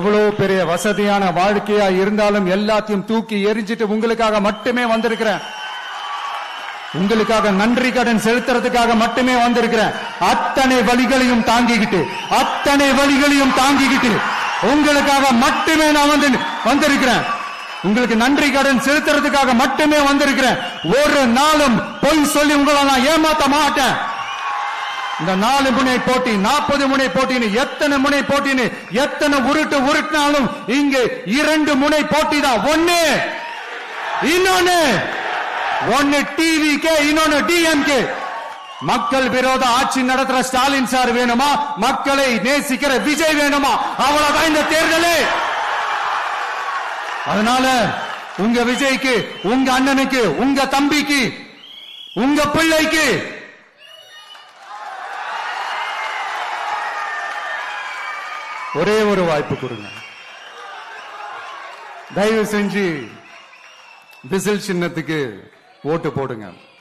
எவ்வளவு பெரிய வசதியான வாழ்க்கையா இருந்தாலும் எல்லாத்தையும் தூக்கி எரிஞ்சிட்டு உங்களுக்காக மட்டுமே வந்திருக்கிறேன். உங்களுக்காக நன்றி கடன் செலுத்துறதுக்காக மட்டுமே வந்திருக்கிறேன். அத்தனை வழிகளையும் தாங்கிக்கிட்டு உங்களுக்காக மட்டுமே நான் வந்திருக்கிறேன். உங்களுக்கு நன்றி கடன் செலுத்துறதுக்காக மட்டுமே வந்திருக்கிறேன். ஒரு நாளும் பொய் சொல்லி உங்களை நான் ஏமாத்த மாட்டேன். இந்த 4 முனை போட்டி 40 முனை போட்டின்னு எத்தனை முனை போட்டின்னு எத்தனை உருட்டினாலும் இங்கு 2 முனை போட்டி தான். ஒன்னு டிவிகே, இன்னொன்னு டிஎம்கே. மக்கள் விரோத ஆட்சி நடத்துற ஸ்டாலின் சார் வேணுமா, மக்களை நேசிக்கிற விஜய் வேணுமா? அவ்வளவுதான் இந்த தேர்தலே. அதனால உங்க விஜய்க்கு, உங்க அண்ணனுக்கு, உங்க தம்பிக்கு, உங்க பிள்ளைக்கு ஒரே ஒரு வாய்ப்பு கொடுங்க. தயவு செஞ்சு விசில் சின்னத்துக்கு ஓட்டு போடுங்க.